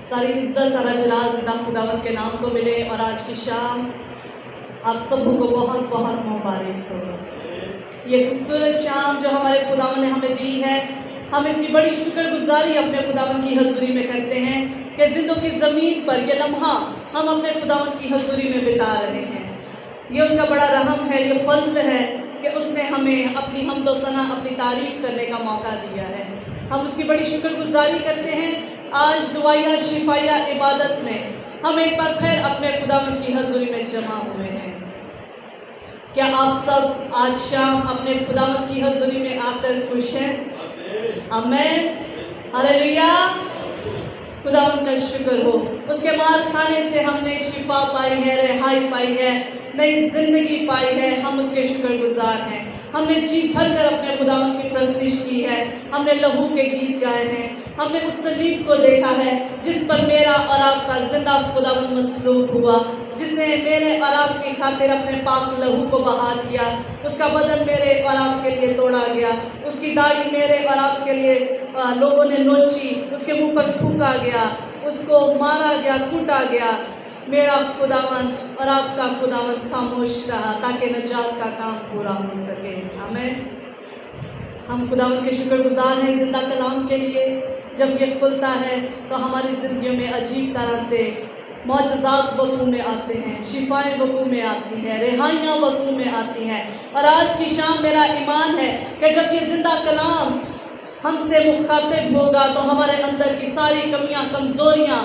सारी इज्जत सारा जलाल जिंदा खुदावंद के नाम को मिले। और आज की शाम आप सबों को बहुत बहुत मुबारक हो। ये खूबसूरत शाम जो हमारे खुदावंद ने हमें दी है, हम इसकी बड़ी शुक्रगुजारी अपने खुदावंद की हजूरी में करते हैं कि जिंदों की ज़मीन पर ये लम्हा हम अपने खुदावंद की हजूरी में बिता रहे हैं। ये उसका बड़ा रहम है, ये फज़्ल है कि उसने हमें अपनी हम्द व सना, अपनी तारीफ़ करने का मौका दिया है। हम उसकी बड़ी शुक्रगुजारी करते हैं। आज दुआया शिफाया इबादत में हम एक बार फिर अपने खुदावंद की हजूरी में जमा हुए हैं। क्या आप सब आज शाम अपने खुदावंद की हजूरी में आकर खुश हैं? आमीन, हालेलुया। खुदावंद का शुक्र हो, उसके मार खाने से हमने शिफा पाई है, रिहाई पाई है, नई जिंदगी पाई है। हम उसके शुक्रगुजार हैं। हमने जी भर कर अपने खुदावंद की प्रस्तुति की है, हमने लहू के गीत गाए हैं, हमने उस सलीब को देखा है जिस पर मेरा और आपका जिंदा खुदावंद मसलूब हुआ, जिसने मेरे और आपकी खातिर अपने पाक लहू को बहा दिया। उसका बदन मेरे और आपके लिए तोड़ा गया, उसकी दाढ़ी मेरे और आपके लिए लोगों ने नोची, उसके मुंह पर थूका गया, उसको मारा गया, कूटा गया। मेरा खुदावंद और आपका खुदावंद खामोश रहा ताकि नजात का काम पूरा हो सके। आमीन। हम खुदावंद के शुक्रगुजार हैं जिंदा कलाम के लिए। जब ये खुलता है तो हमारी ज़िंदगियों में अजीब तरह से मौजज़ात वक़ू में आते हैं, शिफाएँ वक़ू में आती हैं, रिहाइयाँ वक़ू में आती हैं। और आज की शाम मेरा ईमान है कि जब ये जिंदा कलाम हमसे मुखातिब होगा तो हमारे अंदर की सारी कमियाँ, कमज़ोरियाँ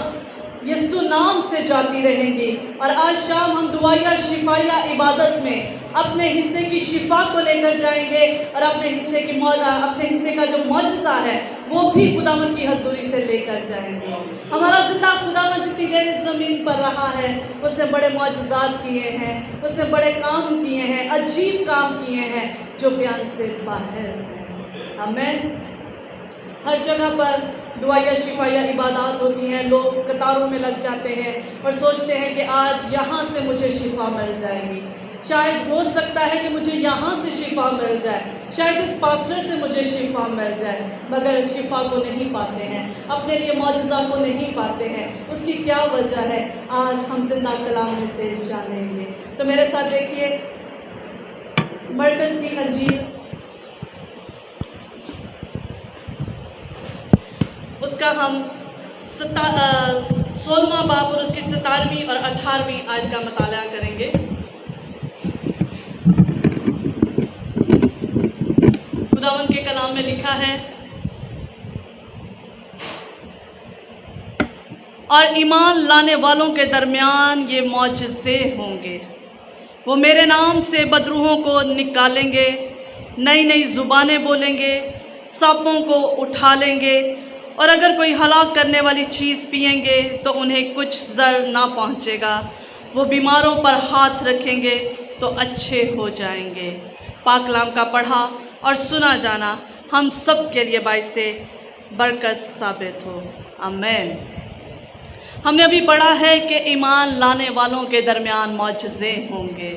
यीशु नाम से जाती रहेंगी। और आज शाम हम दुआया शिफाया इबादत में अपने हिस्से की शिफा को लेकर जाएंगे और अपने हिस्से का जो मौजज़ा है वो भी खुदावंद की हजूरी से लेकर जाएंगे। हमारा जिंदा खुदावंद जितनी देर इस ज़मीन पर रहा है उसने बड़े मौजज़ात किए हैं, उसने बड़े काम किए हैं, अजीब काम किए हैं जो बयान से बाहर हैं। आमीन। हर जगह पर दुआया शिफाया इबादत होती हैं, लोग कतारों में लग जाते हैं और सोचते हैं कि आज यहाँ से मुझे शिफा मिल जाएगी, शायद हो सकता है कि मुझे यहाँ से शिफा मिल जाए, शायद इस पास्टर से मुझे शिफा मिल जाए, मगर शिफा को नहीं पाते हैं, अपने लिए मौजज़ा को नहीं पाते हैं। उसकी क्या वजह है, आज हम जिंदा कलाम में से जानेंगे। तो मेरे साथ देखिए मरकज़ की अंजील उसका हम 16वां बाब और उसकी 17वीं और 18वीं आयत का मताला करेंगे। खुदावंद के कलाम में लिखा है, और ईमान लाने वालों के दरमियान ये मौजज़े होंगे, वो मेरे नाम से बदरूहों को निकालेंगे, नई नई ज़ुबानें बोलेंगे, सांपों को उठा लेंगे, और अगर कोई हलाक करने वाली चीज़ पिएंगे तो उन्हें कुछ ज़र ना पहुँचेगा, वो बीमारों पर हाथ रखेंगे तो अच्छे हो जाएंगे। पाक कलाम का पढ़ा और सुना जाना हम सब के लिए बाइस से बरकत साबित हो। आमीन। हमने अभी पढ़ा है कि ईमान लाने वालों के दरमियान मौजज़े होंगे।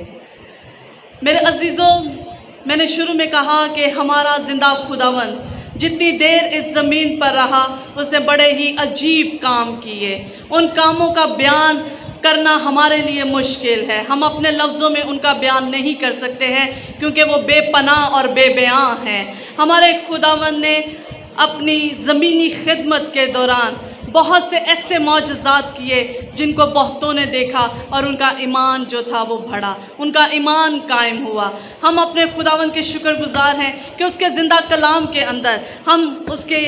मेरे अजीज़ों, मैंने शुरू में कहा कि हमारा जिंदा खुदावंद जितनी देर इस ज़मीन पर रहा उसने बड़े ही अजीब काम किए। उन कामों का बयान करना हमारे लिए मुश्किल है, हम अपने लफ्ज़ों में उनका बयान नहीं कर सकते हैं क्योंकि वो बेपनाह और बेबयां हैं। हमारे खुदावंद ने अपनी ज़मीनी खिदमत के दौरान बहुत से ऐसे मौजज़ात किए जिनको बहुतों ने देखा और उनका ईमान जो था वो बढ़ा, उनका ईमान कायम हुआ। हम अपने खुदावंद के शुक्रगुजार हैं कि उसके ज़िंदा कलाम के अंदर हम उसके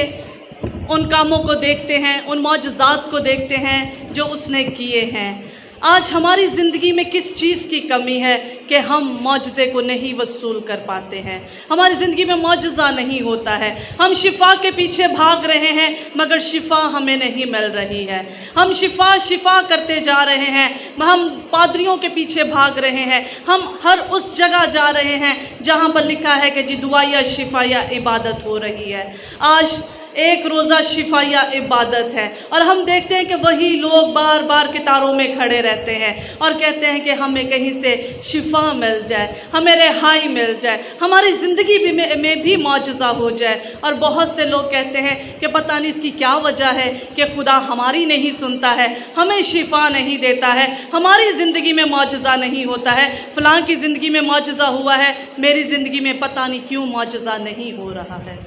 उन कामों को देखते हैं, उन मौजज़ात को देखते हैं जो उसने किए हैं। आज हमारी ज़िंदगी में किस चीज़ की कमी है कि हम मौजज़े को नहीं वसूल कर पाते हैं, हमारी ज़िंदगी में मौजज़ा नहीं होता है। हम शिफा के पीछे भाग रहे हैं मगर शिफा हमें नहीं मिल रही है। हम शिफा करते जा रहे हैं, हम पादरियों के पीछे भाग रहे हैं, हम हर उस जगह जा रहे हैं जहाँ पर लिखा है कि जी दुआया शिफाया इबादत हो रही है। आज एक रोज़ा शिफा या इबादत है। और हम देखते हैं कि वही लोग बार बार कतारों में खड़े रहते हैं और कहते हैं कि हमें कहीं से शिफा मिल जाए, हमें रिहाई मिल जाए, हमारी ज़िंदगी में भी मौजज़ा हो जाए। और बहुत से लोग कहते हैं कि पता नहीं इसकी क्या वजह है कि खुदा हमारी नहीं सुनता है, हमें शिफा नहीं देता है, हमारी ज़िंदगी में मौजज़ा नहीं होता है, फलां की ज़िंदगी में मौजज़ा हुआ है, मेरी ज़िंदगी में पता नहीं क्यों मौजज़ा नहीं हो रहा है।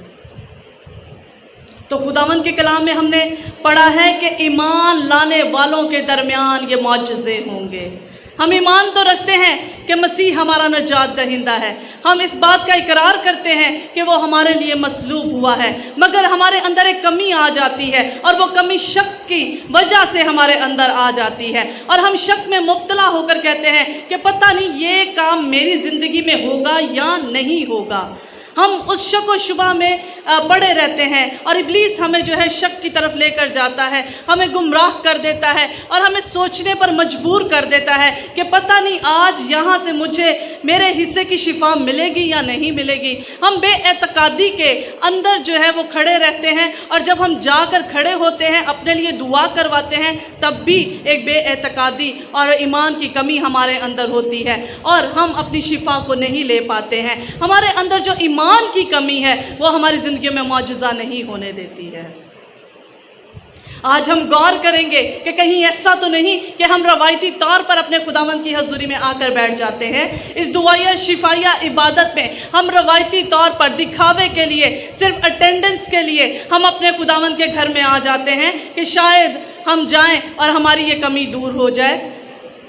तो खुदावंद के कलाम में हमने पढ़ा है कि ईमान लाने वालों के दरमियान ये मौजज़े होंगे। हम ईमान तो रखते हैं कि मसीह हमारा निजात दहिंदा है, हम इस बात का इकरार करते हैं कि वो हमारे लिए मसलूब हुआ है, मगर हमारे अंदर एक कमी आ जाती है और वो कमी शक की वजह से हमारे अंदर आ जाती है और हम शक में मुब्तला होकर कहते हैं कि पता नहीं ये काम मेरी ज़िंदगी में होगा या नहीं होगा। हम उस शक व शुबा में पड़े रहते हैं और इब्लीस हमें जो है शक की तरफ लेकर जाता है, हमें गुमराह कर देता है और हमें सोचने पर मजबूर कर देता है कि पता नहीं आज यहाँ से मुझे मेरे हिस्से की शिफा मिलेगी या नहीं मिलेगी। हम बेएतकादी के अंदर जो है वो खड़े रहते हैं और जब हम जाकर खड़े होते हैं अपने लिए दुआ करवाते हैं तब भी एक बेएतकादी और ईमान की कमी हमारे अंदर होती है और हम अपनी शिफा को नहीं ले पाते हैं। हमारे अंदर जो ईमान की कमी है वो हमारी जिंदगी में मौजूदा नहीं होने देती है। आज हम गौर करेंगे कि कहीं ऐसा तो नहीं कि हम रवायती तौर पर अपने खुदावंद की हजूरी में आकर बैठ जाते हैं। इस दुआया शिफाया इबादत में हम रवायती तौर पर दिखावे के लिए, सिर्फ अटेंडेंस के लिए हम अपने खुदावंद के घर में आ जाते हैं कि शायद हम जाएं और हमारी ये कमी दूर हो जाए।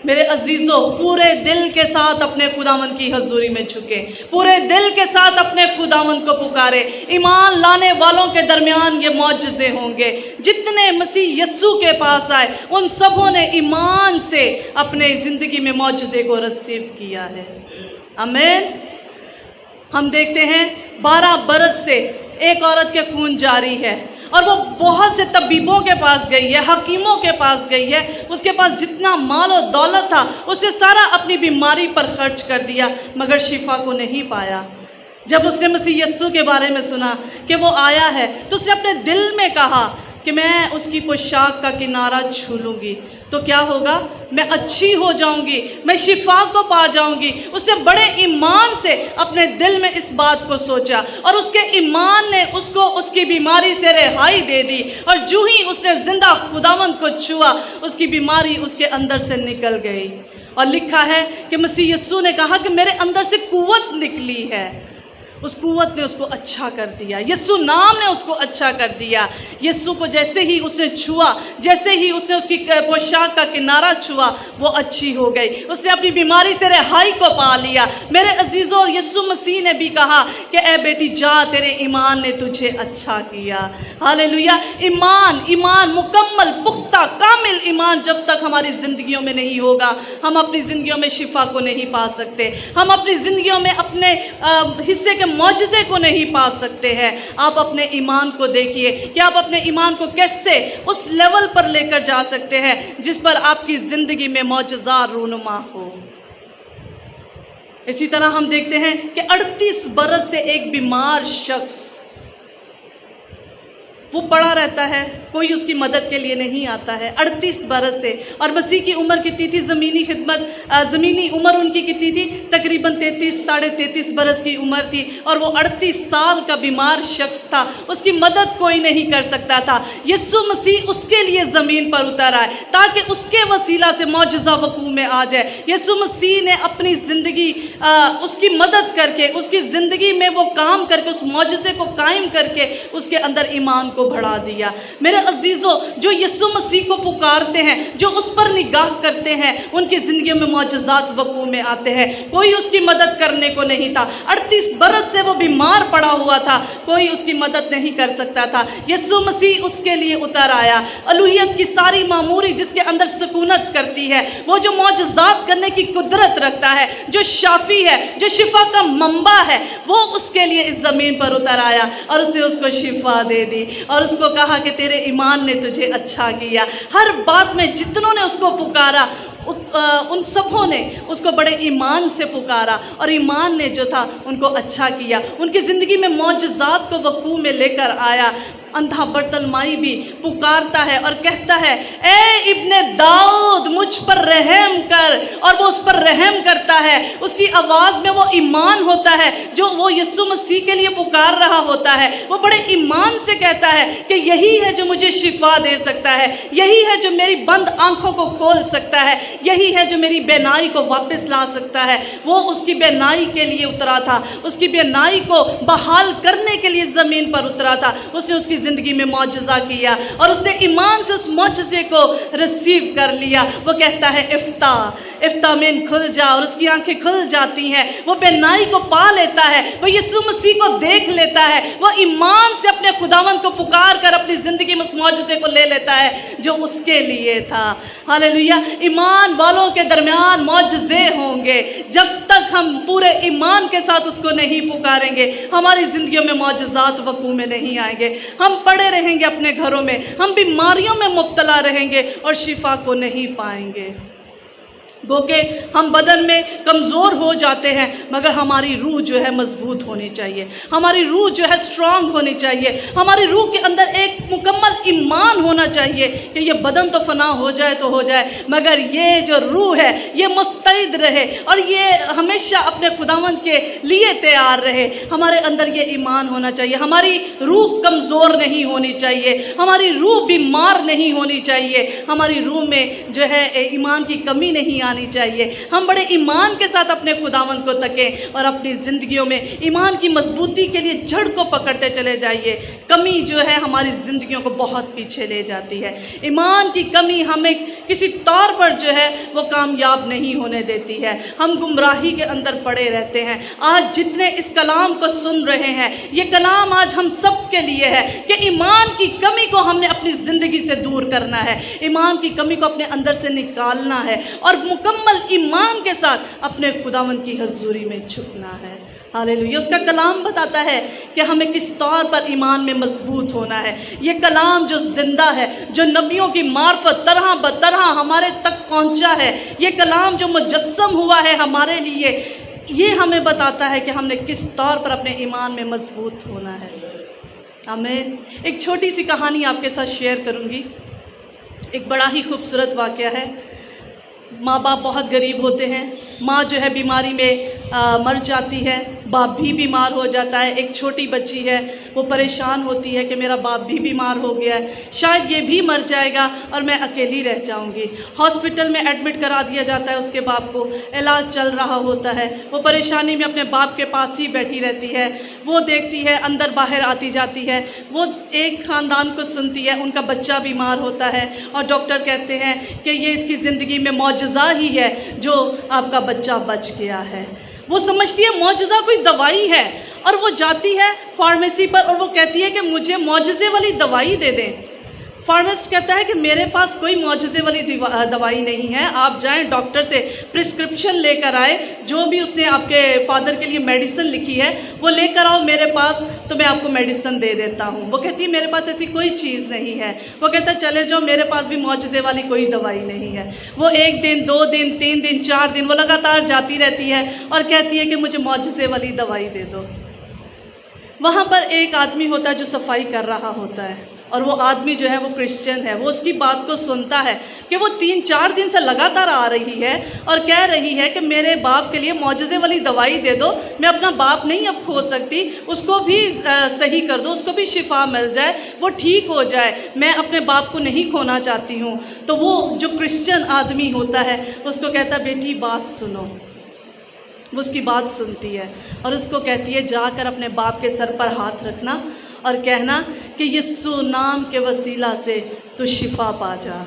मेरे अजीजों, पूरे दिल के साथ अपने खुदावंद की हजूरी में झुके, पूरे दिल के साथ अपने खुदावंद को पुकारे। ईमान लाने वालों के दरमियान ये मौजज़े होंगे। जितने मसीह यस्सु के पास आए उन सबों ने ईमान से अपने ज़िंदगी में मौजज़े को रिसीव किया है। आमीन। हम देखते हैं 12 बरस से एक औरत के खून जारी है और वो बहुत से तबीबों के पास गई है, हकीमों के पास गई है, उसके पास जितना माल और दौलत था उससे सारा अपनी बीमारी पर खर्च कर दिया, मगर शिफा को नहीं पाया। जब उसने मसीह यस्सु के बारे में सुना कि वो आया है तो उसने अपने दिल में कहा कि मैं उसकी पोशाक का किनारा छू लूँगी तो क्या होगा, मैं अच्छी हो जाऊंगी, मैं शिफा को पा जाऊंगी। उसने बड़े ईमान से अपने दिल में इस बात को सोचा और उसके ईमान ने उसको उसकी बीमारी से रिहाई दे दी और जो ही उसने जिंदा खुदावंद को छुआ उसकी बीमारी उसके अंदर से निकल गई। और लिखा है कि मसीह यस्सु ने कहा कि मेरे अंदर से कुव्वत निकली है। उस कुव्वत ने उसको अच्छा कर दिया, यस्सु नाम ने उसको अच्छा कर दिया। यस्सु को जैसे ही उसने छुआ, जैसे ही उसने उसकी पोशाक का किनारा छुआ, वो अच्छी हो गई, उसने अपनी बीमारी से रिहाई को पा लिया। मेरे अजीजों, यस्सु मसीह ने भी कहा कि ए बेटी जा, तेरे ईमान ने तुझे अच्छा किया। हालेलुया। ईमान, ईमान मुकम्मल, पुख्ता, कामिल ईमान जब तक हमारी जिंदगियों में नहीं होगा, हम अपनी जिंदगियों में शिफा को नहीं पा सकते, हम अपनी जिंदगियों में अपने हिस्से के मौजज़े को नहीं पा सकते हैं। आप अपने ईमान को देखिए कि आप अपने ईमान को कैसे उस लेवल पर लेकर जा सकते हैं जिस पर आपकी जिंदगी में मौजज़ा रूनुमा हो। इसी तरह हम देखते हैं कि 38 बरस से एक बीमार शख्स वो पड़ा रहता है, कोई उसकी मदद के लिए नहीं आता है 38 बरस से। और मसीह की उम्र कितनी थी, ज़मीनी खिदमत, ज़मीनी उम्र उनकी कितनी थी, तकरीबन 33 साढ़े 33 बरस की उम्र थी और वो 38 साल का बीमार शख्स था, उसकी मदद कोई नहीं कर सकता था। यीशु मसीह उसके लिए ज़मीन पर उतर आए ताकि उसके वसीला से मौजज़ा वकूअ में आ जाए। यीशु मसीह ने अपनी ज़िंदगी उसकी मदद करके, उसकी ज़िंदगी में वो काम करके, उस मौजज़े को कायम करके उसके अंदर ईमान को बढ़ा दिया। मेरे अजीजों, जो यीशु मसीह को पुकारते हैं, जो उस पर निगाह करते हैं, उनकी जिंदगी में मौजज़ात वकूअ में आते हैं। कोई उसकी मदद करने को नहीं था, 38 बरस से वो बीमार पड़ा हुआ था, कोई उसकी मदद नहीं कर सकता था। यीशु मसीह उसके लिए उतर आया। अलूहियत की सारी मामूरी जिसके अंदर सुकूनत करती है, वो जो मौजज़ात करने की कुदरत रखता है, जो शाफी है, जो शिफा का मंबा है, वो उसके लिए इस जमीन पर उतर आया और उसे उसको शिफा दे दी और उसको कहा कि तेरे ईमान ने तुझे अच्छा किया। हर बात में जितनों ने उसको पुकारा, उन सबों ने उसको बड़े ईमान से पुकारा और ईमान ने जो था उनको अच्छा किया, उनकी ज़िंदगी में मौजज़ात को वकूअ में लेकर आया। अंधा बर्तलमाई भी पुकारता है और कहता है, ए इब्ने दाऊद मुझ पर रहम कर, और वो उस पर रहम करता है। उसकी आवाज़ में वो ईमान होता है जो वो यीशु मसीह के लिए पुकार रहा होता है। वो बड़े ईमान से कहता है कि यही है जो मुझे शिफा दे सकता है, यही है जो मेरी बंद आंखों को खोल सकता है, यही है जो मेरी बेनाई को वापस ला सकता है। वो उसकी बेनाई के लिए उतरा था, उसकी बेनाई को बहाल करने के लिए ज़मीन पर उतरा था। उसने उसकी ज़िंदगी में मौजज़ा किया और उसने ईमान से उस मौजज़े को रिसीव कर लिया। वो कहता है इफ्ता, इफ्ता में खुल जा, और उसकी आंखें खुल जाती हैं। वो बेनाई को पा लेता है, वो यीशु मसीह को देख लेता है, वो ईमान से अपने खुदावंद को पुकार कर अपनी ज़िंदगी में उस मौजज़े को ले लेता है जो उसके लिए था। हालेलुया। ईमान वालों के दरमियान मौजज़े होंगे। जब तक हम पूरे ईमान के साथ उसको नहीं पुकारेंगे, हमारी ज़िंदगियों में मौजज़ात वक़ू में नहीं आएंगे। हम पड़े रहेंगे अपने घरों में, हम बीमारियों में मुब्तला रहेंगे और शिफा को नहीं पाएंगे। गो के हम बदन में कमज़ोर हो जाते हैं, मगर हमारी रूह जो है मजबूत होनी चाहिए, हमारी रूह जो है स्ट्रांग होनी चाहिए, हमारी रूह के अंदर एक मुकम्मल ईमान होना चाहिए कि ये बदन तो फना हो जाए तो हो जाए, मगर ये जो रूह है ये मुस्तैद रहे और ये हमेशा अपने खुदावंद के लिए तैयार रहे। हमारे अंदर ये ईमान होना चाहिए। हमारी रूह कमज़ोर नहीं होनी चाहिए, हमारी रूह बीमार नहीं होनी चाहिए, हमारी रूह में जो है ईमान की कमी नहीं आनी चाहिए। हम बड़े ईमान के साथ अपने खुदावंद को तकें और अपनी ज़िंदगियों में ईमान की मजबूती के लिए जड़ को पकड़ते चले जाइए। कमी जो है हमारी ज़िंदगियों को बहुत पीछे ले जाती है। ईमान की कमी हमें किसी तौर पर जो है वो कामयाब नहीं होने देती है। हम गुमराही के अंदर पड़े रहते हैं। आज जितने इस कलाम को सुन रहे हैं, ये कलाम आज हम सब के लिए है कि ईमान की कमी को हमने अपनी ज़िंदगी से दूर करना है, ईमान की कमी को अपने अंदर से निकालना है और मुकम्मल ईमान के साथ अपने खुदावंद की हजूरी में झुकना है। हालेलुया। उसका कलाम बताता है कि हमें किस तौर पर ईमान में मजबूत होना है। ये कलाम जो जिंदा है, जो नबियों की मार्फत तरह बतरह हमारे तक पहुंचा है, ये कलाम जो मुजस्सम हुआ है हमारे लिए, ये हमें बताता है कि हमने किस तौर पर अपने ईमान में मजबूत होना है। आमीन। एक छोटी सी कहानी आपके साथ शेयर करूंगी। एक बड़ा ही खूबसूरत वाक़या है। माँ बाप बहुत गरीब होते हैं, माँ जो है बीमारी में मर जाती है, बाप भी बीमार हो जाता है। एक छोटी बच्ची है, वो परेशान होती है कि मेरा बाप भी बीमार हो गया है, शायद ये भी मर जाएगा और मैं अकेली रह जाऊंगी। हॉस्पिटल में एडमिट करा दिया जाता है उसके बाप को, इलाज चल रहा होता है। वो परेशानी में अपने बाप के पास ही बैठी रहती है। वो देखती है, अंदर बाहर आती जाती है। वो एक ख़ानदान को सुनती है, उनका बच्चा बीमार होता है और डॉक्टर कहते हैं कि ये इसकी ज़िंदगी में मौजज़ा ही है जो आपका बच्चा बच गया है। वो समझती है मौजज़ा कोई दवाई है और वो जाती है फार्मेसी पर और वो कहती है कि मुझे मौजज़े वाली दवाई दे दें। फार्मासिस्ट कहता है कि मेरे पास कोई मौजज़े वाली दवाई नहीं है, आप जाएं डॉक्टर से प्रिस्क्रिप्शन लेकर आए, जो भी उसने आपके फादर के लिए मेडिसिन लिखी है वो लेकर आओ मेरे पास, तो मैं आपको मेडिसिन दे देता हूँ। वो कहती है मेरे पास ऐसी कोई चीज़ नहीं है। वो कहता है चले जाओ, मेरे पास भी मौजज़े वाली कोई दवाई नहीं है। वो 1 दिन 2 दिन 3 दिन 4 दिन वो लगातार जाती रहती है और कहती है कि मुझे मौजज़े वाली दवाई दे दो। वहाँ पर एक आदमी होता है जो सफाई कर रहा होता है और वो आदमी जो है वो क्रिश्चियन है। वो उसकी बात को सुनता है कि वो 3-4 दिन से लगातार आ रही है और कह रही है कि मेरे बाप के लिए मौजज़े वाली दवाई दे दो, मैं अपना बाप नहीं अब खो सकती, उसको भी सही कर दो, उसको भी शिफा मिल जाए, वो ठीक हो जाए, मैं अपने बाप को नहीं खोना चाहती हूँ। तो वो जो क्रिश्चियन आदमी होता है उसको कहता है बेटी बात सुनो। वो उसकी बात सुनती है और उसको कहती है जाकर अपने बाप के सर पर हाथ रखना और कहना कि यीशु नाम के वसीला से तू शिफा पा जा।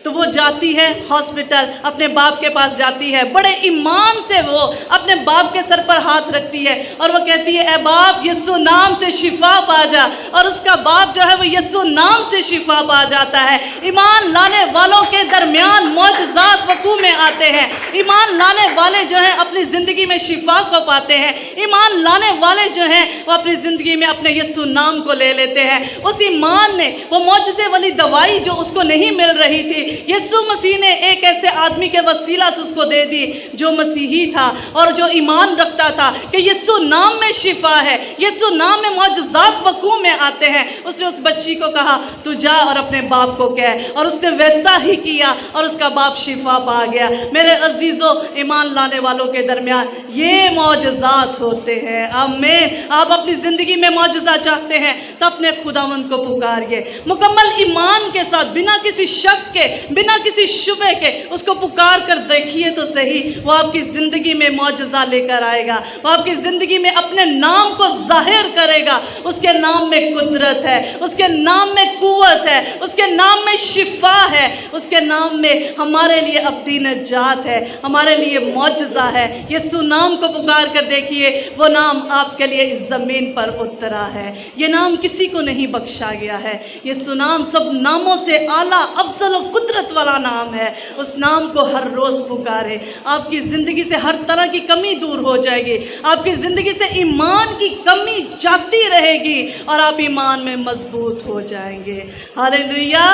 तो वो जाती है हॉस्पिटल, अपने बाप के पास जाती है, बड़े ईमान से वो अपने बाप के सर पर हाथ रखती है और वो कहती है ए बाप यीशु नाम से शिफा पा जा। और उसका बाप जो है वो यीशु नाम से शिफा पा जाता है। ईमान लाने वालों के दरमियान मौजज़ात वक़ू में आते हैं। ईमान लाने वाले जो है अपनी ज़िंदगी में शिफा को पाते हैं। ईमान लाने वाले जो हैं वो अपनी ज़िंदगी में अपने यीशु नाम को ले लेते हैं। उस ईमान ने वो मौजज़े वाली दवाई जो उसको नहीं मिल रही थी, यीशु मसीह ने एक ऐसे आदमी के वसीला से उसको दे दी जो मसीही था और जो ईमान रखता था कि यीशु नाम में शिफा है, यीशु नाम में मौजज़ात वक़ूअ में आते हैं। उसने उस बच्ची को कहा तू जा और अपने बाप को कह, और उसने वैसा ही किया और उसका बाप शिफा पा गया। मेरे अजीजों, ईमान लाने वालों के दरमियान ये मौजज़ात होते हैं। आमीन। आप अपनी ज़िंदगी में मौजज़ा चाहते हैं तो अपने खुदावंद को पुकारिए मुकम्मल ईमान के साथ, बिना किसी शक के, बिना किसी शुबे के उसको पुकार कर देखिए तो सही। वो आपकी ज़िंदगी में मौजज़ा लेकर आएगा, वो आपकी ज़िंदगी में अपने नाम को जाहिर करेगा। उसके नाम में कुदरत है, उसके नाम में कुव्वत है, उसके नाम में शिफा है, उसके नाम में हमारे लिए अब्दी नजात है, हमारे लिए मौजज़ा है। यीशु नाम को पुकार कर देखिए, वो नाम आपके लिए इस ज़मीन पर उतरा है। ये नाम किसी को नहीं बख्शा गया है। यीशु नाम सब नामों से आला, अफजल और कुदरत वाला नाम है। उस नाम को हर रोज़ पुकारे, आपकी ज़िंदगी से हर तरह की कमी दूर हो जाएगी, आपकी ज़िंदगी से ईमान की कमी जाती रहेगी और आप ईमान में मजबूत हो जाएंगे। हालेलुया,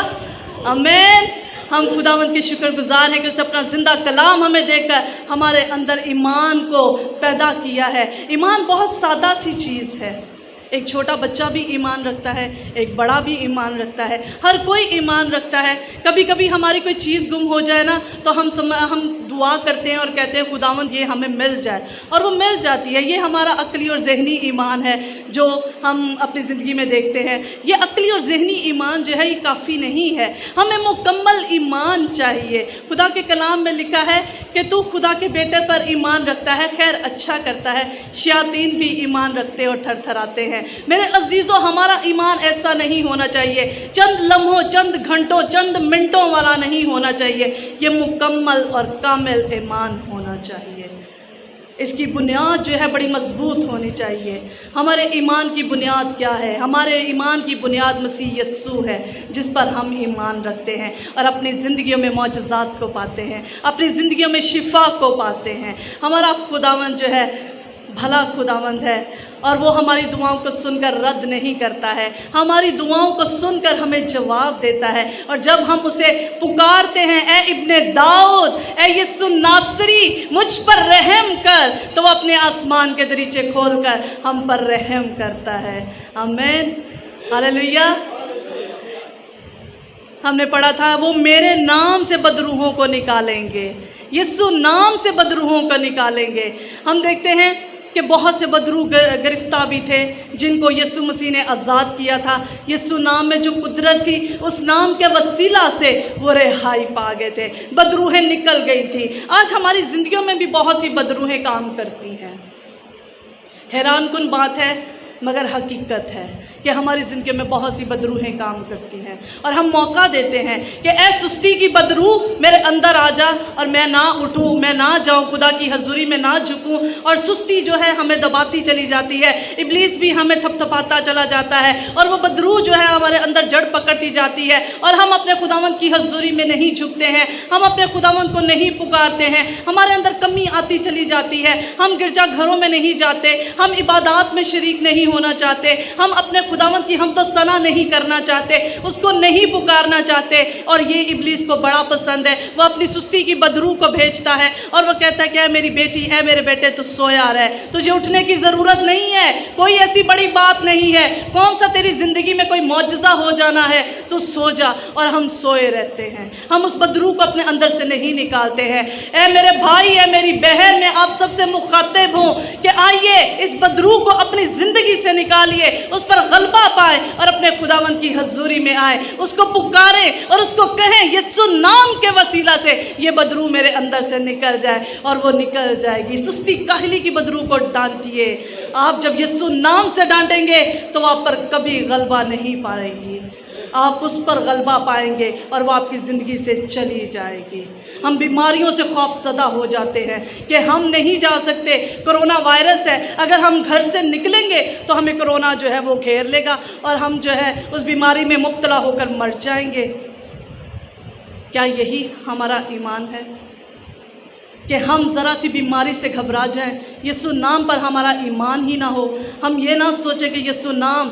आमीन। हम खुदावंद के शुक्रगुजार हैं कि उसने अपना जिंदा कलाम हमें देकर हमारे अंदर ईमान को पैदा किया है। ईमान बहुत सादा सी चीज़ है। एक छोटा बच्चा भी ईमान रखता है, एक बड़ा भी ईमान रखता है, हर कोई ईमान रखता है। कभी कभी हमारी कोई चीज़ गुम हो जाए ना तो हम दुआ करते हैं और कहते हैं खुदावंद ये हमें मिल जाए, और वो मिल जाती है। ये हमारा अक्ली और ज़हनी ईमान है जो हम अपनी ज़िंदगी में देखते हैं। ये अक्ली और ज़हनी ईमान जो है ये काफ़ी नहीं है, हमें मुकम्मल ईमान चाहिए। खुदा के कलाम में लिखा है कि तू खुदा के बेटे पर ईमान रखता है, खैर अच्छा करता है, शयातीन भी ईमान रखते और थरथराते हैं। मेरे अजीजों, हमारा ईमान ऐसा नहीं होना चाहिए, चंद लम्हों, चंद घंटों, चंद मिनटों वाला नहीं होना चाहिए। ये मुकम्मल और कामिल ईमान होना चाहिए। इसकी बुनियाद जो है बड़ी मजबूत होनी चाहिए। हमारे ईमान की बुनियाद क्या है? हमारे ईमान की बुनियाद मसीह यस्सू है, जिस पर हम ईमान रखते हैं और अपनी ज़िंदगियों में मौजज़ात को पाते हैं, अपनी ज़िंदगियों में शिफा को पाते हैं। हमारा खुदावंद जो है भला खुदावंद है और वो हमारी दुआओं को सुनकर रद्द नहीं करता है, हमारी दुआओं को सुनकर हमें जवाब देता है। और जब हम उसे पुकारते हैं, ए इब्ने दाऊद, ए यीशु नासरी, मुझ पर रहम कर, तो वो अपने आसमान के दरीचे खोलकर हम पर रहम करता है। आमीन, हालेलुया। हमने पढ़ा था वो मेरे नाम से बदरूहों को निकालेंगे, यीशु नाम से बदरूहों को निकालेंगे। हम देखते हैं कि बहुत से बदरू गिरफ्तार भी थे जिनको यीशु मसीह ने आज़ाद किया था। यीशु नाम में जो कुदरत थी, उस नाम के वसीला से वो रिहाई पा गए थे, बदरूहें निकल गई थी। आज हमारी ज़िंदगियों में भी बहुत सी बदरूहें काम करती हैं। हैरानकुन बात है मगर हकीकत है कि हमारी ज़िंदगी में बहुत सी बदरूहें काम करती हैं और हम मौका देते हैं कि ऐ सुस्ती की बदरू मेरे अंदर आ जा और मैं ना उठूं, मैं ना जाऊं, खुदा की हजूरी में ना झुकूं। और सुस्ती जो है हमें दबाती चली जाती है, इब्लीस भी हमें थपथपाता चला जाता है और वो बदरू जो है हमारे अंदर जड़ पकड़ती जाती है और हम अपने खुदावंद की हजूरी में नहीं झुकते हैं, हम अपने खुदावंद को नहीं पुकारते हैं। हमारे अंदर कमी आती चली जाती है, हम गिरजा घरों में नहीं जाते, हम इबादत में शरीक नहीं होना चाहते, हम अपने खुदावंद की हम तो सना नहीं करना चाहते, उसको नहीं पुकारना चाहते। और ये इब्लीस को बड़ा पसंद है, वो अपनी सुस्ती की बदरू को भेजता है और वो कहता है कि ऐ मेरी बेटी, ऐ मेरे बेटे, तू सोया रहे, तुझे उठने की ज़रूरत नहीं है, कोई ऐसी बड़ी बात नहीं है, कौन सा तेरी ज़िंदगी में कोई मौजज़ा हो जाना है, तू सो जा। और हम सोए रहते हैं, हम उस बदरू को अपने अंदर से नहीं निकालते हैं। ऐ मेरे भाई, ऐ मेरी बहन, मैं आप सबसे मुखातिब हूँ कि आइए इस बदरू को अपनी ज़िंदगी से निकालिए, उस पर गलबा पाए और अपने खुदावंद की हजूरी में आए, उसको पुकारें और उसको कहें यीशु नाम के वसीला से ये बदरू मेरे अंदर से निकल जाए, और वो निकल जाएगी। सुस्ती काहली की बदरू को डांटिए। आप जब यीशु नाम से डांटेंगे तो आप पर कभी गलबा नहीं पाएगी, आप उस पर गलबा पाएंगे और वो आपकी ज़िंदगी से चली जाएगी। हम बीमारियों से खौफसदा हो जाते हैं कि हम नहीं जा सकते, कोरोना वायरस है, अगर हम घर से निकलेंगे तो हमें कोरोना जो है वो घेर लेगा और हम जो है उस बीमारी में मुब्तला होकर मर जाएंगे। क्या यही हमारा ईमान है कि हम ज़रा सी बीमारी से घबरा जाएं, यीशु नाम पर हमारा ईमान ही ना हो? हम ये ना सोचें कि यीशु नाम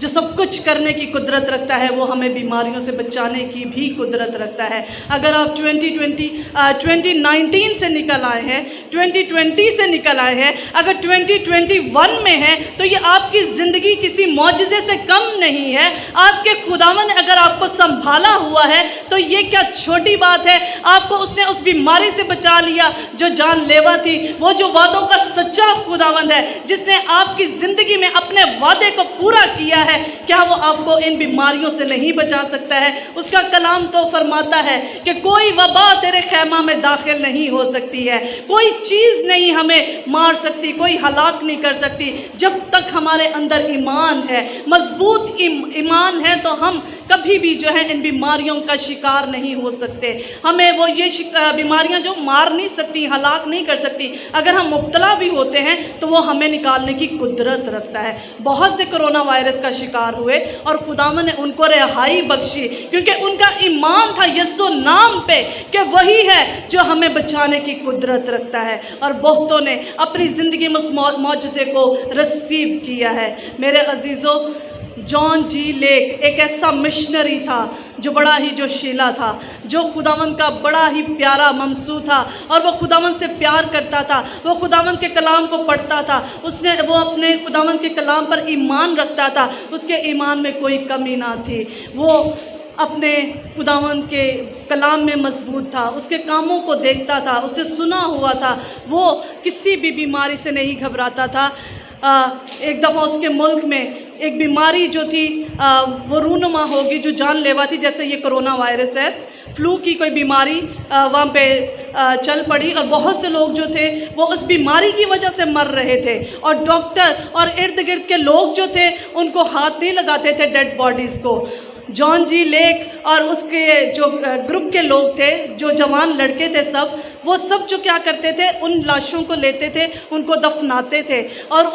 जो सब कुछ करने की कुदरत रखता है, वो हमें बीमारियों से बचाने की भी कुदरत रखता है। अगर आप 2019 से निकल आए हैं, 2020 से निकल आए हैं, अगर 2021 में है, तो ये आपकी ज़िंदगी किसी मौजज़े से कम नहीं है। आपके खुदावन ने अगर आपको संभाला हुआ है तो ये क्या छोटी बात है। आपको उसने उस बीमारी से बचा लिया जो जानलेवा थी। वो जो वादों का सच्चा खुदावंद है, जिसने आपकी ज़िंदगी में अपने वादे को पूरा किया है, क्या वो आपको इन बीमारियों से नहीं बचा सकता है? उसका कलाम तो फरमाता है कि कोई वबा तेरे खैमा में दाखिल नहीं हो सकती है, कोई चीज़ नहीं हमें मार सकती, कोई हलाक नहीं कर सकती। जब तक हमारे अंदर ईमान है, मजबूत ईमान है, तो हम कभी भी जो है इन बीमारियों का शिकार नहीं हो सकते। हमें वो ये बीमारियां जो मार नहीं सकती, हलाक नहीं कर सकती, अगर हम मुब्तला भी होते हैं तो वो हमें निकालने की कुदरत रखता है। बहुत से कोरोना वायरस का शिकार हुए और खुदावन ने उनको रिहाई बख्शी, क्योंकि उनका ईमान था यीशु नाम पे कि वही है जो हमें बचाने की कुदरत रखता है। और बहुतों ने अपनी ज़िंदगी में उस मौजज़े को रिसीव किया है। मेरे अजीज़ों, जॉन जी लेक एक ऐसा मिशनरी था जो बड़ा ही जोशीला था, जो खुदावन का बड़ा ही प्यारा ममसू था, और वो खुदावन से प्यार करता था। वो खुदावन के कलाम को पढ़ता था, वो अपने खुदावन के कलाम पर ईमान रखता था, उसके ईमान में कोई कमी ना थी। वो अपने खुदावन के कलाम में मजबूत था, उसके कामों को देखता था, उसे सुना हुआ था, वो किसी भी बीमारी से नहीं घबराता था। एक दफ़ा उसके मुल्क में एक बीमारी जो थी वो रूनुमा होगी, जो जानलेवा थी, जैसे ये कोरोना वायरस है, फ्लू की कोई बीमारी वहाँ पे चल पड़ी, और बहुत से लोग जो थे वो उस बीमारी की वजह से मर रहे थे, और डॉक्टर और इर्द गिर्द के लोग जो थे उनको हाथ नहीं लगाते थे डेड बॉडीज़ को। जॉन जी लेक और उसके जो ग्रुप के लोग थे, जो जवान लड़के थे, वो सब जो क्या करते थे, उन लाशों को लेते थे, उनको दफनाते थे, और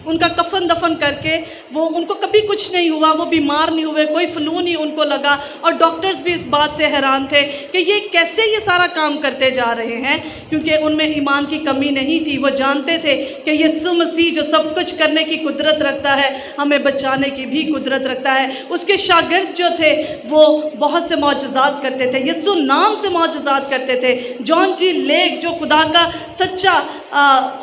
उनका कफन दफन करके वो उनको कभी कुछ नहीं हुआ, वो बीमार नहीं हुए, कोई फ्लू नहीं उनको लगा। और डॉक्टर्स भी इस बात से हैरान थे कि ये कैसे ये सारा काम करते जा रहे हैं, क्योंकि उनमें ईमान की कमी नहीं थी। वो जानते थे कि यीशु मसीह जो सब कुछ करने की कुदरत रखता है, हमें बचाने की भी कुदरत रखता है। उसके शागिर्द जो थे वो बहुत से मौजज़ात करते थे, यीशु नाम से मौजज़ात करते थे। जॉन जी लेक जो खुदा का सच्चा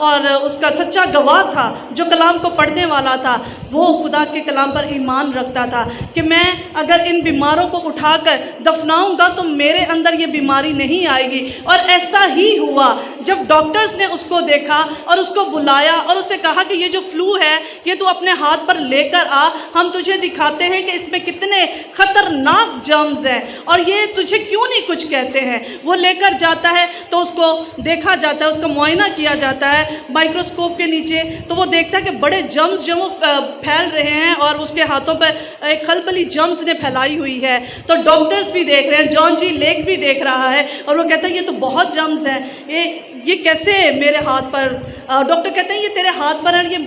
और उसका सच्चा गवाह था, जो कलाम को पढ़ने वाला था, वो खुदा के कलाम पर ईमान रखता था कि मैं अगर इन बीमारों को उठाकर दफनाऊंगा तो मेरे अंदर ये बीमारी नहीं आएगी। और ऐसा ही हुआ। जब डॉक्टर्स ने उसको देखा और उसको बुलाया और उसे कहा कि ये जो फ्लू है ये तू अपने हाथ पर लेकर आ, हम तुझे दिखाते हैं कि इसमें कितने खतरनाक जर्म्स हैं और ये तुझे क्यों नहीं कुछ कहते हैं। वो लेकर जाता है तो उसको देखा जाता है, उसका मुआयना किया जाता है माइक्रोस्कोप के नीचे, तो वो देखता है कि बड़े जर्म्स जो वो फैल रहे हैं और उसके हाथों पर एक खलबली जर्म्स ने फैलाई हुई है। तो डॉक्टर्स भी देख रहे हैं, जॉन जी लेक भी देख रहा है और वो कहता है ये तो बहुत जर्म्स हैं, ये कैसे मेरे हाथ पर। डॉक्टर कहते हैं ये तेरे हाथ पर है, ये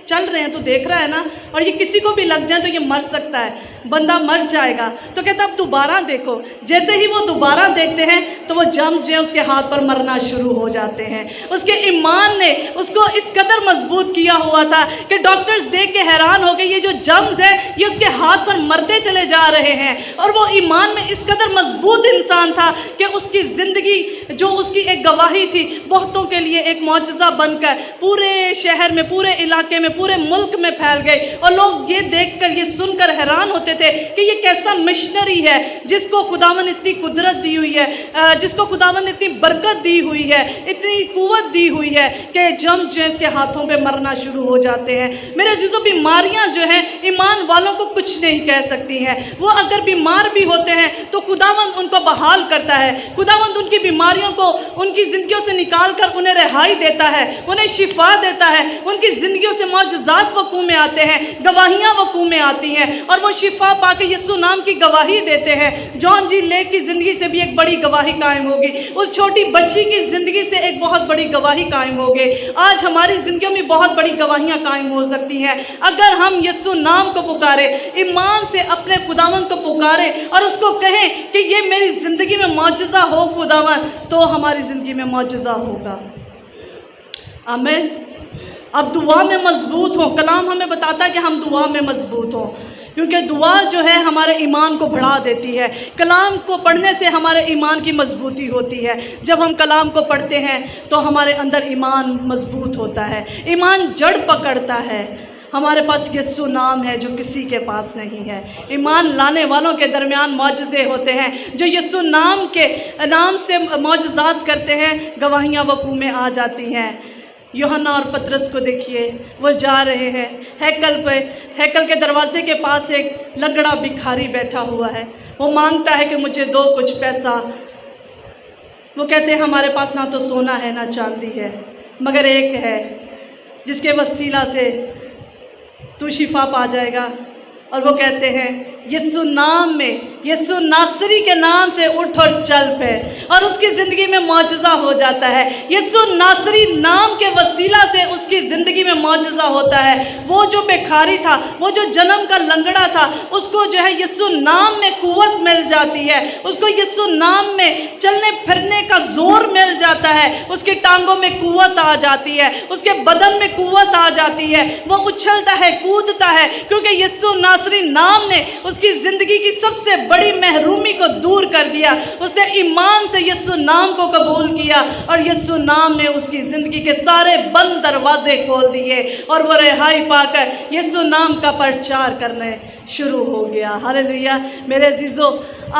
चल रहे हैं, तो देख रहा है ना, और ये किसी को भी लग जाए तो ये मर सकता है, बंदा मर जाएगा। तो कहता अब दोबारा देखो। जैसे ही वो दोबारा देखते हैं तो वो जर्म्स जो है उसके हाथ पर मरना शुरू हो जाते हैं। उसके ईमान ने उसको इस कदर मजबूत किया हुआ था कि डॉक्टर्स देख के हैरान हो गए, ये जो जर्म्स है ये उसके हाथ पर मरते चले जा रहे हैं। और वो ईमान में इस कदर मजबूत इंसान था कि उसकी ज़िंदगी जो उसकी एक गवाही थी, बहुतों के लिए एक मौजज़ा बनकर पूरे शहर में, पूरे इलाके में, पूरे मुल्क में फैल गए। और लोग ये देखकर, ये सुनकर हैरान होते थे कि ये कैसा मिशनरी है जिसको खुदावन इतनी कुदरत दी हुई है, जिसको खुदावन इतनी बरकत दी हुई है, इतनी कुव्वत दी हुई है कि जर्म्स जो है इसके हाथों पे मरना शुरू हो जाते हैं। मेरे अजीजों, बीमारियां जो हैं ईमान वालों को कुछ नहीं कह सकती हैं। वो अगर बीमार भी होते हैं तो खुदावंद उनको बहाल करता है, खुदावंद उनकी बीमारियों को उनकी जिंदगियों से निकाल कर उन्हें रिहाई देता है, उन्हें शिफा देता है। उनकी जिंदगियों से मौजज़ात वकू में आते हैं, गवाहियां वकू में आती हैं और वो शिफा पाके यीशु नाम की गवाही देते हैं। जॉन जी लेक की जिंदगी से भी एक बड़ी गवाही कायम होगी, उस छोटी बच्ची की जिंदगी से एक बहुत बड़ी गवाही कायम होगी। आज हमारी जिंदगियों में बहुत बड़ी गवाहियां कायम हो सकती हैं अगर हम यीशु नाम को पुकारे, ईमान से अपने खुदावन को पुकारे और उसको कहें कि ये मेरी जिंदगी में मौजज़ा हो खुदावन, तो हमारी जिंदगी में मौजज़ा होगा। आमीन। آپ دعا میں مضبوط ہوں. کلام ہمیں بتاتا ہے کہ ہم دعا میں مضبوط ہوں، کیونکہ دعا جو ہے ہمارے ایمان کو بڑھا دیتی ہے. کلام کو پڑھنے سے ہمارے ایمان کی مضبوطی ہوتی ہے. جب ہم کلام کو پڑھتے ہیں تو ہمارے اندر ایمان مضبوط ہوتا ہے، ایمان جڑ پکڑتا ہے. ہمارے پاس یسوع نام ہے جو کسی کے پاس نہیں ہے. ایمان لانے والوں کے درمیان معجزے ہوتے ہیں. جو یسوع نام سے معجزات کرتے ہیں، گواہیاں وقوع میں آ جاتی ہیں. یوحنا اور پترس کو دیکھیے، وہ جا رہے ہیں ہیکل کے دروازے کے پاس ایک لنگڑا بھکاری بیٹھا ہوا ہے. وہ مانگتا ہے کہ مجھے دو کچھ پیسہ. وہ کہتے ہیں ہمارے پاس نہ تو سونا ہے نہ چاندی ہے، مگر ایک ہے جس کے وسیلہ سے تو شفا پا جائے گا. اور وہ کہتے ہیں یسوع ناصری کے نام سے اٹھ اور چل پہ، اور اس کی زندگی میں معجزہ ہو جاتا ہے. یسوع ناصری نام کے وسیلہ سے اس کی زندگی میں معجزہ ہوتا ہے. وہ جو بھکاری تھا، وہ جو جنم کا لنگڑا تھا، اس کو جو ہے یسوع نام میں قوت مل جاتی ہے. اس کو یسوع نام میں چلنے پھرنے کا زور مل جاتا ہے. اس کی ٹانگوں میں قوت آ جاتی ہے، اس کے بدن میں قوت آ جاتی ہے. وہ اچھلتا ہے، کودتا ہے، کیونکہ یسوع ناصری نام نے اس کی زندگی کی سب سے بڑی محرومی کو دور کر دیا. اس نے ایمان سے یسوع نام کو قبول کیا، اور یسوع نام نے اس کی زندگی کے سارے بند دروازے کھول دیے، اور وہ رہائی پا کر یسوع نام کا پرچار کرنے شروع ہو گیا. ہاللیلویا. میرے عزیزو،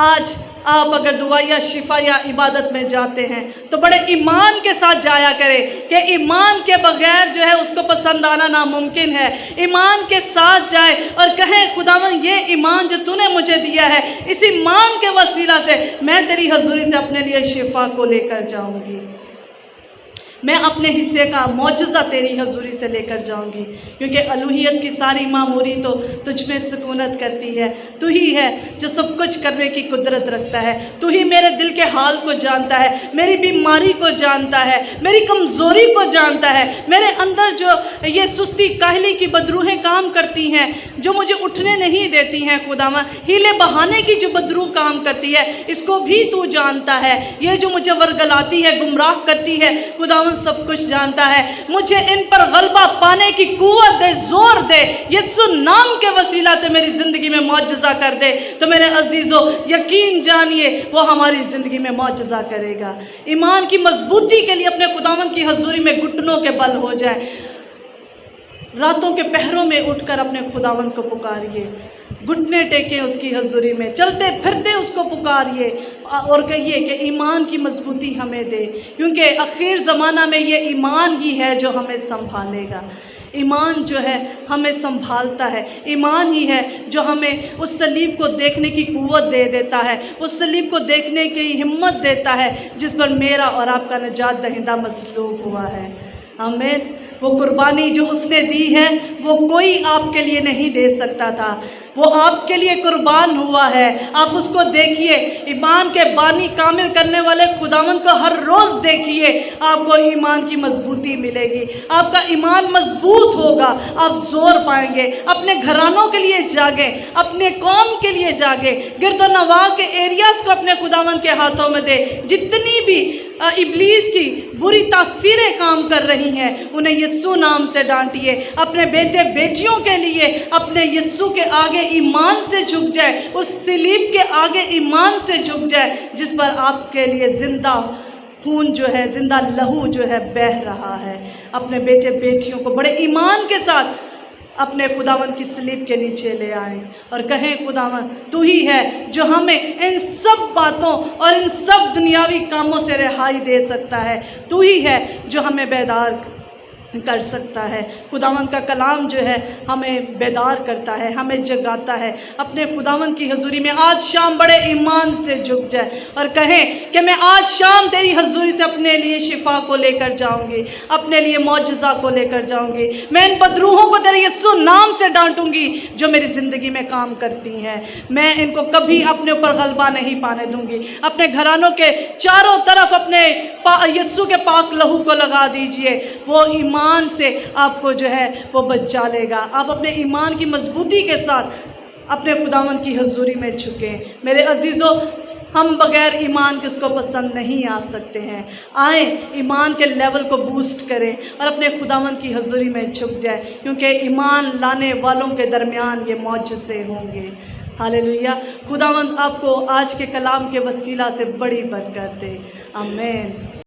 آج آپ اگر دعا یا شفا یا عبادت میں جاتے ہیں تو بڑے ایمان کے ساتھ جایا کریں، کہ ایمان کے بغیر جو ہے اس کو پسند آنا ناممکن ہے. ایمان کے ساتھ جائے اور کہیں خداوند یہ ایمان جو تو نے مجھے دیا ہے، اس ایمان کے وسیلہ سے میں تیری حضوری سے اپنے لیے شفا کو لے کر جاؤں گی، میں اپنے حصے کا معجزہ تیری حضوری سے لے کر جاؤں گی. کیونکہ الوہیت کی ساری معموری تو تجھ میں سکونت کرتی ہے. تو ہی ہے جو سب کچھ کرنے کی قدرت رکھتا ہے. تو ہی میرے دل کے حال کو جانتا ہے، میری بیماری کو جانتا ہے، میری کمزوری کو جانتا ہے. میرے اندر جو یہ سستی کاہلی کی بدروہیں کام کرتی ہیں، جو مجھے اٹھنے نہیں دیتی ہیں، خداوند ہیلے بہانے کی جو بدروح کام کرتی ہے، اس کو بھی تو جانتا ہے. یہ جو مجھے ورگلاتی ہے، گمراہ کرتی ہے، خداوند سب کچھ جانتا ہے. مجھے ان پر غلبہ پانے کی قوت دے، زور دے. یسوع نام کے وسیلہ سے میری زندگی میں معجزہ کر دے. تو میرے عزیزو، یقین جانیے وہ ہماری زندگی میں معجزہ کرے گا. ایمان کی مضبوطی کے لیے اپنے خداوند کی حضوری میں گھٹنوں کے بل ہو جائے. راتوں کے پہروں میں اٹھ کر اپنے خداوند کو پکاریے، گھٹنے ٹیکیں اس کی حضوری میں، چلتے پھرتے اس کو پکاریے اور کہیے کہ ایمان کی مضبوطی ہمیں دے. کیونکہ اخیر زمانہ میں یہ ایمان ہی ہے جو ہمیں سنبھالے گا. ایمان جو ہے ہمیں سنبھالتا ہے. ایمان ہی ہے جو ہمیں اس صلیب کو دیکھنے کی قوت دے دیتا ہے، اس صلیب کو دیکھنے کی ہمت دیتا ہے جس پر میرا اور آپ کا نجات دہندہ مصلوب ہوا ہے. آمین. وہ قربانی جو اس نے دی ہے وہ کوئی آپ کے لیے نہیں دے سکتا تھا. وہ آپ کے لیے قربان ہوا ہے. آپ اس کو دیکھیے. ایمان کے بانی کامل کرنے والے خداوند کو ہر روز دیکھیے. آپ کو ایمان کی مضبوطی ملے گی. آپ کا ایمان مضبوط ہوگا. آپ زور پائیں گے. اپنے گھرانوں کے لیے جاگیں، اپنے قوم کے لیے جاگیں. گرد و نواح کے ایریاز کو اپنے خداوند کے ہاتھوں میں دے. جتنی بھی ابلیس کی بری تاثیریں کام کر رہی ہیں انہیں یسوع نام سے ڈانٹیے. اپنے بیٹے بیٹیوں کے لیے اپنے یسوع کے آگے ایمان سے جھک جائے، اس صلیب کے آگے ایمان سے جھک جائے جس پر آپ کے لیے زندہ خون جو ہے، زندہ لہو جو ہے بہہ رہا ہے. اپنے بیٹے بیٹیوں کو بڑے ایمان کے ساتھ اپنے خداوند کی صلیب کے نیچے لے آئیں اور کہیں خداوند تو ہی ہے جو ہمیں ان سب باتوں اور ان سب دنیاوی کاموں سے رہائی دے سکتا ہے. تو ہی ہے جو ہمیں بیدار کر سکتا ہے. خداوند کا کلام جو ہے ہمیں بیدار کرتا ہے، ہمیں جگاتا ہے. اپنے خداوند کی حضوری میں آج شام بڑے ایمان سے جھک جائے اور کہیں کہ میں آج شام تیری حضوری سے اپنے لیے شفا کو لے کر جاؤں گی، اپنے لیے معجزہ کو لے کر جاؤں گی. میں ان بدروحوں کو تیرے یسوع نام سے ڈانٹوں گی جو میری زندگی میں کام کرتی ہیں. میں ان کو کبھی اپنے اوپر غلبہ نہیں پانے دوں گی. اپنے گھرانوں کے چاروں طرف اپنے یسوع کے پاک لہو کو لگا دیجئے. وہ ایمان سے آپ کو جو ہے وہ بچا لے گا. آپ اپنے ایمان کی مضبوطی کے ساتھ اپنے خداوند کی حضوری میں جھکیں. میرے عزیزو، ہم بغیر ایمان کے اس کو پسند نہیں آ سکتے ہیں۔ آئیں ایمان کے لیول کو بوسٹ کریں اور اپنے خداوند کی حضوری میں جھک جائیں، کیونکہ ایمان لانے والوں کے درمیان یہ معجزے ہوں گے۔ ہاللیلویا۔ خداوند آپ کو آج کے کلام کے وسیلہ سے بڑی برکت دے۔ آمین۔